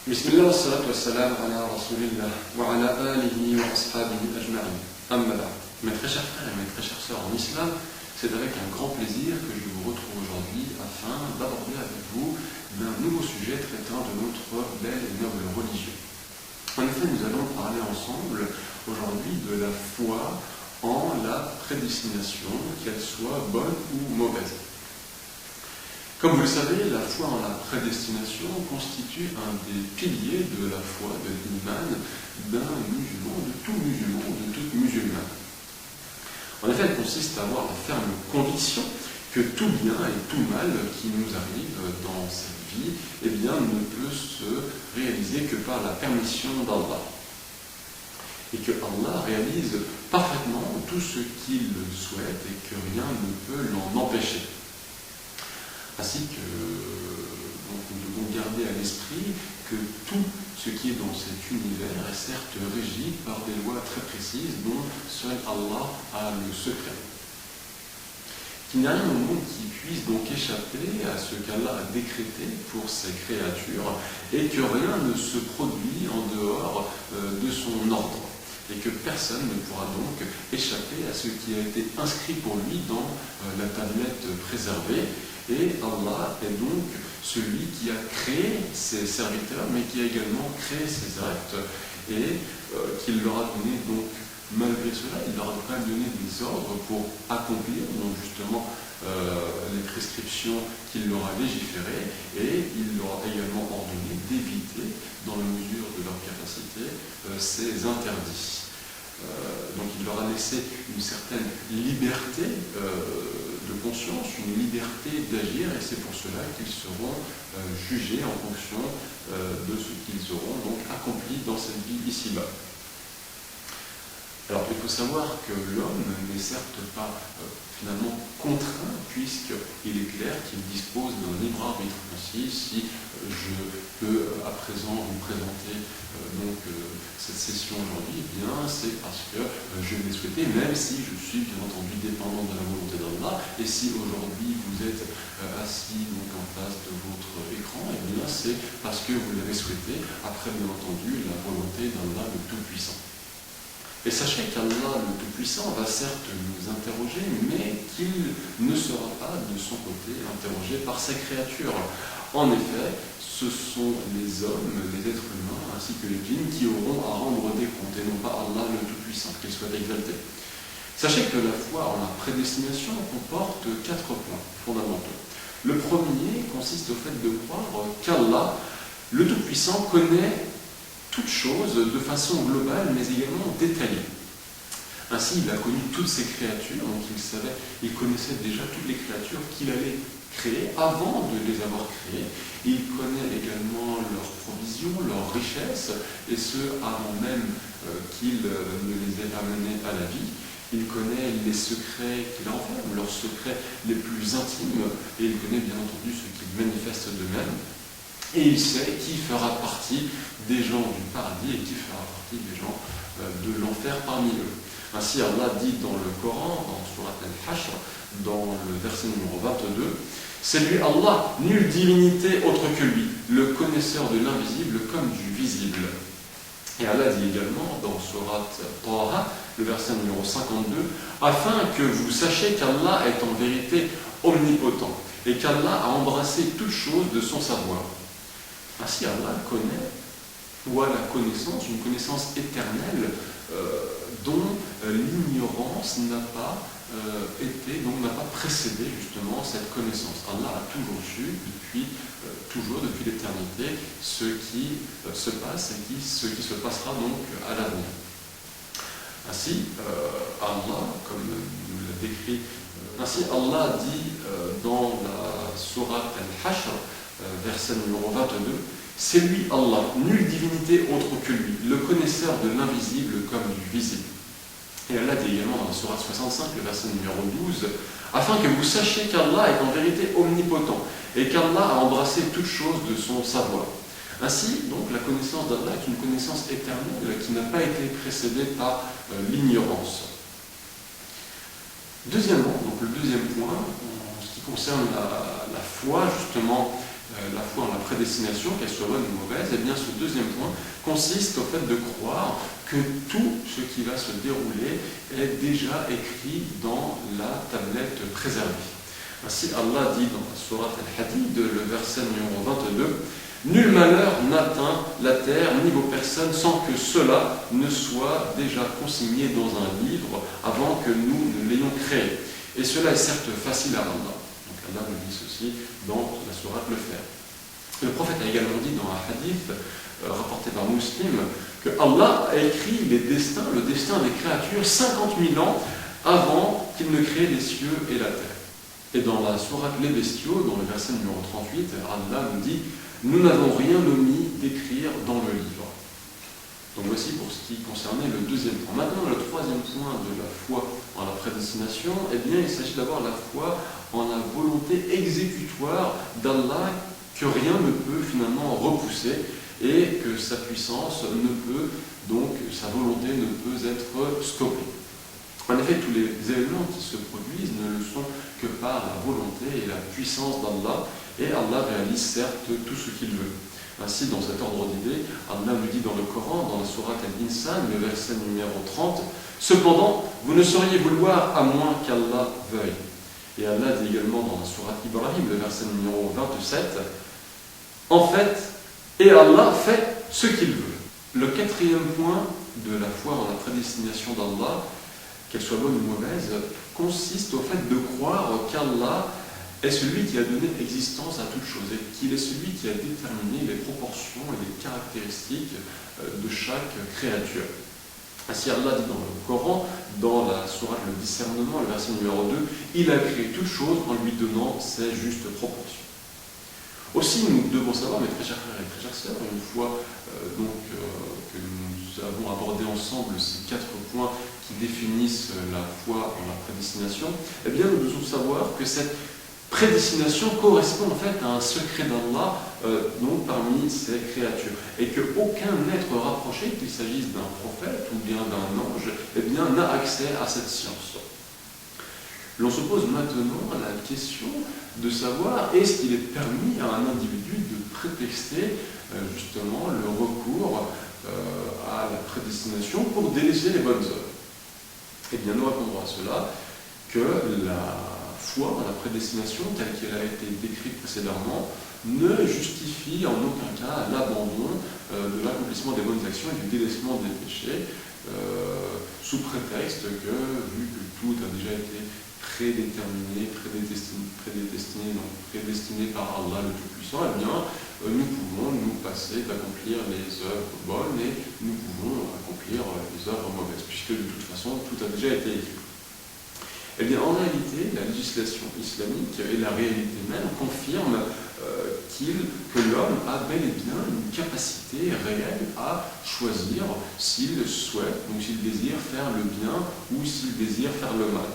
بسم الله والصلاة والسلام على رسول الله وعلى آله وأصحابه أجمعين. أما بعد. Mes très chers frères et mes très chères sœurs en islam, c'est avec un grand plaisir que je vous retrouve aujourd'hui afin d'aborder avec vous d'un nouveau sujet traitant de notre belle et noble religion. En effet, nous allons parler ensemble aujourd'hui de la foi en la prédestination, qu'elle soit bonne ou mauvaise. Comme vous le savez, la foi en la prédestination constitue un des piliers de la foi, de l'Iman, d'un musulman, de tout musulman, de toute musulmane. En effet, elle consiste à avoir la ferme conviction que tout bien et tout mal qui nous arrive dans cette vie, ne peut se réaliser que par la permission d'Allah. Et que Allah réalise parfaitement tout ce qu'il souhaite et que rien ne peut l'en empêcher. Ainsi que nous devons garder à l'esprit que tout ce qui est dans cet univers est certes régi par des lois très précises dont seul Allah a le secret. Qu'il n'y a rien au monde qui puisse donc échapper à ce qu'Allah a décrété pour ses créatures et que rien ne se produit en dehors de son ordre. Et que personne ne pourra donc échapper à ce qui a été inscrit pour lui dans la tablette préservée. Et Allah est donc celui qui a créé ses serviteurs, mais qui a également créé ses actes, et qu'il leur a donné donc, malgré cela, il leur a quand même donné des ordres pour accomplir donc justement les prescriptions qu'il leur a légiférées, et il leur a également ordonné d'éviter, dans la mesure de leur capacité, ces interdits. Donc il leur a laissé une certaine liberté de conscience, une liberté d'agir, et c'est pour cela qu'ils seront jugés en fonction de ce qu'ils auront donc accompli dans cette vie ici-bas. Alors il faut savoir que l'homme n'est certes pas finalement contraint, puisqu'il est clair qu'il dispose d'un libre arbitre. Ainsi, si je peux à présent vous présenter cette session aujourd'hui, c'est parce que je l'ai souhaité, même si je suis bien entendu dépendant de la volonté d'Allah. Et si aujourd'hui vous êtes assis donc en face de votre écran, c'est parce que vous l'avez souhaité, après bien entendu la volonté d'Allah le Tout-Puissant. Et sachez qu'Allah le Tout-Puissant va certes nous interroger, mais qu'il ne sera pas de son côté interrogé par ses créatures. En effet, ce sont les hommes, les êtres humains, ainsi que les djinns qui auront à rendre des comptes, et non pas Allah le Tout-Puissant, qu'il soit exalté. Sachez que la foi en la prédestination comporte 4 points fondamentaux. Le premier consiste au fait de croire qu'Allah, le Tout-Puissant, connaît toutes choses de façon globale, mais également détaillée. Ainsi, il a connu toutes ces créatures, donc il connaissait déjà toutes les créatures qu'il allait créer avant de les avoir créées. Il connaît également leurs provisions, leurs richesses, et ce avant même qu'il ne les ait amenées à la vie. Il connaît les secrets qu'il enferme, leurs secrets les plus intimes, et il connaît bien entendu ce qu'ils manifestent d'eux-mêmes. Et il sait qui fera partie des gens du paradis et qui fera partie des gens de l'enfer parmi eux. Ainsi, Allah dit dans le Coran, dans Surat Al-Hashr, dans le verset numéro 22, « C'est lui Allah, nulle divinité autre que lui, le connaisseur de l'invisible comme du visible. » Et Allah dit également dans Surat Taha, le verset numéro 52, « Afin que vous sachiez qu'Allah est en vérité omnipotent et qu'Allah a embrassé toutes choses de son savoir. » Ainsi, Allah connaît, ou a la connaissance, une connaissance éternelle dont l'ignorance n'a pas précédé justement cette connaissance. Allah a toujours su, depuis l'éternité, ce qui se passe et ce qui se passera donc à l'avenir. Ainsi, Allah, comme nous l'a décrit, Allah dit dans la Sourate Al-Hashr, verset numéro 22, « C'est lui, Allah, nulle divinité autre que lui, le connaisseur de l'invisible comme du visible. » Et Allah dit également dans la Sourate 65, le verset numéro 12, « Afin que vous sachiez qu'Allah est en vérité omnipotent, et qu'Allah a embrassé toutes choses de son savoir. » Ainsi, donc, la connaissance d'Allah est une connaissance éternelle qui n'a pas été précédée par l'ignorance. Deuxièmement, donc le deuxième point, en ce qui concerne la foi, justement, la foi en la prédestination, qu'elle soit bonne ou mauvaise, et bien ce deuxième point consiste au fait de croire que tout ce qui va se dérouler est déjà écrit dans la tablette préservée. Ainsi, Allah dit dans la sourate Al-Hadid, le verset numéro 22, « Nul malheur n'atteint la terre ni vos personnes sans que cela ne soit déjà consigné dans un livre avant que nous ne l'ayons créé. » Et cela est certes facile à Allah. Donc Allah nous dit ceci dans la sourate Le Fer. Le prophète a également dit dans un hadith rapporté par Muslim que Allah a écrit le destin des créatures 50 000 ans avant qu'il ne crée les cieux et la terre. Et dans la sourate Les Bestiaux, dans le verset numéro 38, Allah nous dit « Nous n'avons rien omis d'écrire dans le livre ». Donc voici pour ce qui concernait le deuxième point. Maintenant, le troisième point de la foi en la prédestination, eh bien, il s'agit d'avoir la foi en la volonté exécutoire d'Allah que rien ne peut finalement repousser et que sa puissance ne peut, donc sa volonté ne peut être stoppée. En effet, tous les événements qui se produisent ne le sont que par la volonté et la puissance d'Allah, et Allah réalise certes tout ce qu'il veut. Ainsi, dans cet ordre d'idées, Allah nous dit dans le Coran, dans la sourate Al-Insan, le verset numéro 30, « Cependant, vous ne sauriez vouloir à moins qu'Allah veuille. » Et Allah dit également dans la sourate Ibrahim, le verset numéro 27, « En fait, et Allah fait ce qu'il veut. » Le quatrième point de la foi en la prédestination d'Allah, qu'elle soit bonne ou mauvaise, consiste au fait de croire qu'Allah est celui qui a donné existence à toute chose et qu'il est celui qui a déterminé les proportions et les caractéristiques de chaque créature. Ainsi Allah dit dans le Coran, dans la sourate Le Discernement, le verset numéro 2, « Il a créé toute chose en lui donnant ses justes proportions. » Aussi, nous devons savoir, mes très chers frères et très chères sœurs, une fois que nous avons abordé ensemble ces 4 points qui définissent la foi en la prédestination, eh bien nous devons savoir que cette prédestination correspond en fait à un secret d'Allah parmi ses créatures et qu'aucun être rapproché, qu'il s'agisse d'un prophète ou bien d'un ange, eh bien n'a accès à cette science. L'on se pose maintenant la question de savoir est-ce qu'il est permis à un individu de prétexter justement le recours à la prédestination pour délaisser les bonnes œuvres. Eh bien, nous répondrons à cela que la foi en la prédestination, telle qu'elle a été décrite précédemment, ne justifie en aucun cas l'abandon de l'accomplissement des bonnes actions et du délaissement des péchés, sous prétexte que, vu que tout a déjà été prédéterminé, prédestiné par Allah le Tout-Puissant, eh bien, nous pouvons nous passer d'accomplir les œuvres bonnes et nous pouvons accomplir les œuvres mauvaises, puisque de toute façon, tout a déjà été écrit. Eh bien, en réalité, la législation islamique et la réalité même confirment que l'homme a bel et bien une capacité réelle à choisir s'il souhaite, ou s'il désire faire le bien, ou s'il désire faire le mal.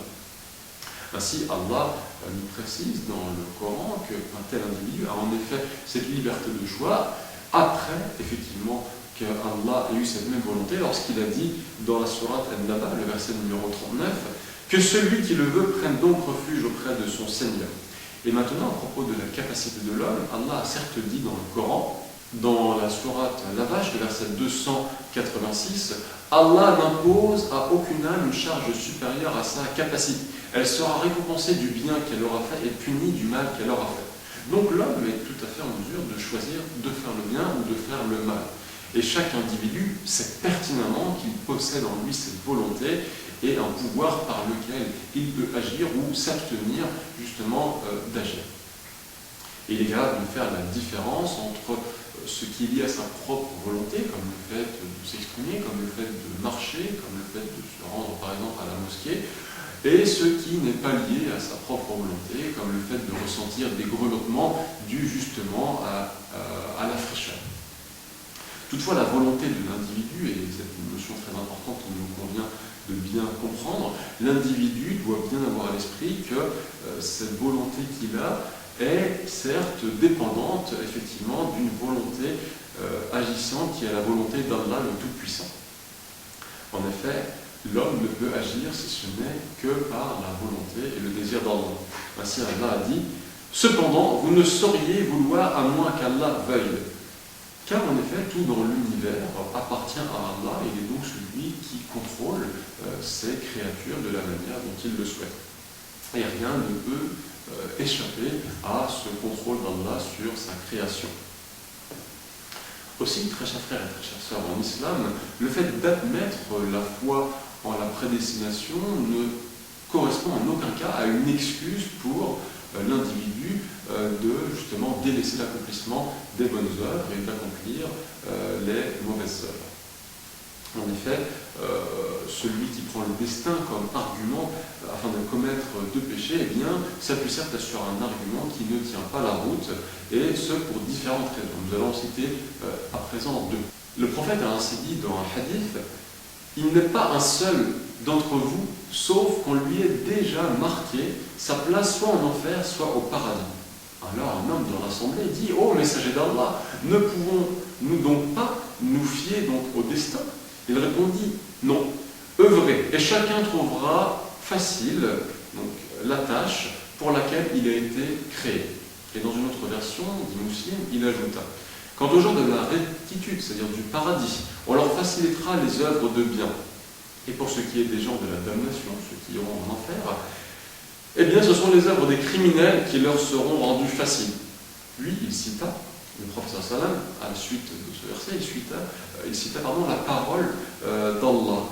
Ainsi, Allah nous précise dans le Coran qu'un tel individu a en effet cette liberté de choix après, effectivement, qu'Allah ait eu cette même volonté lorsqu'il a dit dans la sourate An-Naba, le verset numéro 39, que celui qui le veut prenne donc refuge auprès de son Seigneur. Et maintenant, à propos de la capacité de l'homme, Allah a certes dit dans le Coran, dans la sourate La Vache, le verset 286, Allah n'impose à aucune âme une charge supérieure à sa capacité. Elle sera récompensée du bien qu'elle aura fait et punie du mal qu'elle aura fait. Donc l'homme est tout à fait en mesure de choisir de faire le bien ou de faire le mal. Et chaque individu sait pertinemment qu'il possède en lui cette volonté et un pouvoir par lequel il peut agir ou s'abstenir justement d'agir. Et il est capable de faire la différence entre ce qui est lié à sa propre volonté, comme le fait de s'exprimer, comme le fait de marcher, comme le fait de se rendre par exemple à la mosquée, et ce qui n'est pas lié à sa propre volonté, comme le fait de ressentir des grelottements dus justement à la fraîcheur. Toutefois, la volonté de l'individu, et cette notion très importante qu'il nous convient de bien comprendre, l'individu doit bien avoir à l'esprit que cette volonté qu'il a est certes dépendante effectivement d'une volonté agissante qui est la volonté d'Allah le Tout-Puissant. En effet, l'homme ne peut agir si ce n'est que par la volonté et le désir d'Allah. Ainsi Allah a dit Cependant, vous ne sauriez vouloir à moins qu'Allah veuille. Car en effet, tout dans l'univers appartient à Allah, et il est donc celui qui contrôle ses créatures de la manière dont il le souhaite. Et rien ne peut échapper à ce contrôle d'Allah sur sa création. Aussi, très chers frères et très chères sœurs, en islam, le fait d'admettre la foi en la prédestination ne correspond en aucun cas à une excuse pour l'individu de justement délaisser l'accomplissement des bonnes œuvres et d'accomplir les mauvaises œuvres. En effet, celui qui prend le destin comme argument afin de commettre deux péchés, eh bien, s'appuie certes sur un argument qui ne tient pas la route, et ce pour différentes raisons. Nous allons citer à présent deux. Le prophète a ainsi dit dans un hadith: il n'est pas un seul d'entre vous, sauf qu'on lui ait déjà marqué sa place soit en enfer, soit au paradis. Alors un homme dans l'assemblée dit: ô messager d'Allah, ne pouvons-nous donc pas nous fier donc au destin? Il répondit: non, œuvrez, et chacun trouvera facile donc, la tâche pour laquelle il a été créé. Et dans une autre version, dit Muslim, il ajouta: quant aux gens de la rectitude, c'est-à-dire du paradis, on leur facilitera les œuvres de bien. Et pour ce qui est des gens de la damnation, ceux qui iront en enfer, eh bien ce sont les œuvres des criminels qui leur seront rendues faciles. Puis il cita, le prophète sallam, à la suite de ce verset, il cita la parole d'Allah,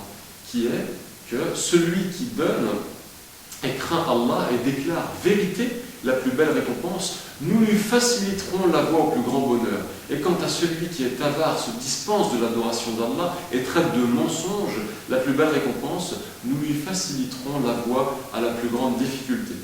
qui est que celui qui donne et craint Allah et déclare vérité, la plus belle récompense, nous lui faciliterons la voie au plus grand bonheur. Et quant à celui qui est avare, se dispense de l'adoration d'Allah et traite de mensonge, la plus belle récompense, nous lui faciliterons la voie à la plus grande difficulté.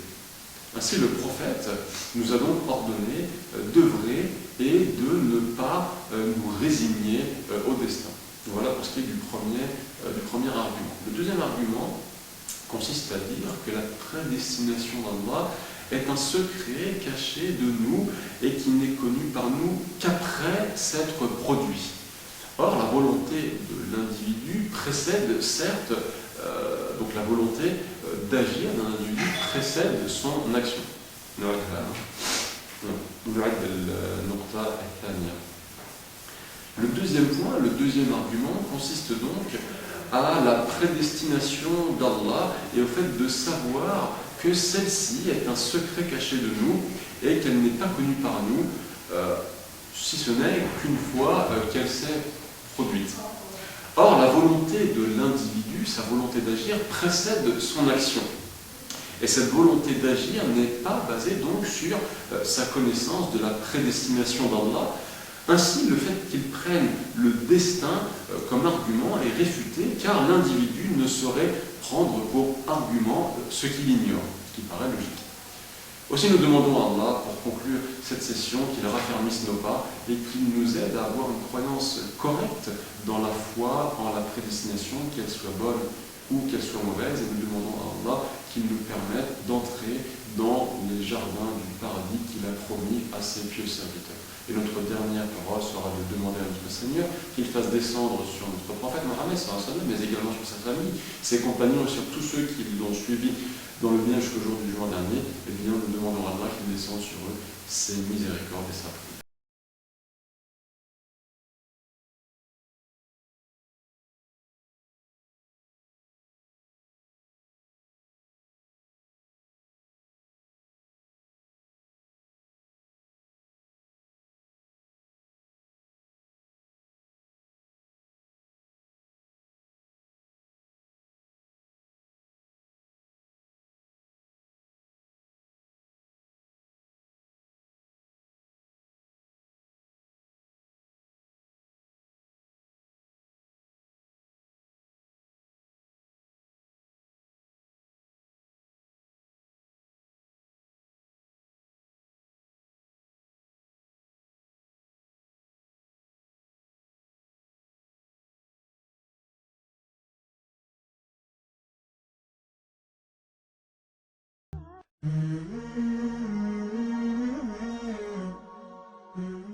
Ainsi, le prophète nous a donc ordonné d'œuvrer et de ne pas nous résigner au destin. Voilà pour ce qui est du premier argument. Le deuxième argument consiste à dire que la prédestination d'Allah est un secret caché de nous et qui n'est connu par nous qu'après s'être produit. Or, la volonté de l'individu précède, certes, donc la volonté d'agir d'un individu précède son action. Le deuxième point, le deuxième argument consiste donc à la prédestination d'Allah et au fait de savoir que celle-ci est un secret caché de nous et qu'elle n'est pas connue par nous, si ce n'est qu'une fois qu'elle s'est produite. Or, la volonté de l'individu, sa volonté d'agir, précède son action. Et cette volonté d'agir n'est pas basée donc sur sa connaissance de la prédestination d'Allah. Ainsi, le fait qu'il prenne le destin comme argument est réfuté, car l'individu ne saurait prendre pour argument ce qu'il ignore, ce qui paraît logique. Aussi, nous demandons à Allah, pour conclure cette session, qu'il raffermisse nos pas et qu'il nous aide à avoir une croyance correcte dans la foi en la prédestination, qu'elle soit bonne ou qu'elle soit mauvaise, et nous demandons à Allah qu'il nous permette d'entrer dans les jardins du paradis qu'il a promis à ses pieux serviteurs. Et notre dernière parole sera de demander à notre Seigneur qu'il fasse descendre sur notre prophète Mohammed, mais également sur sa famille, ses compagnons et sur tous ceux qui l'ont suivi dans le bien jusqu'au jour du jour dernier. Eh bien, nous demandons à Allah qu'il descende sur eux ses miséricordes et sa prière.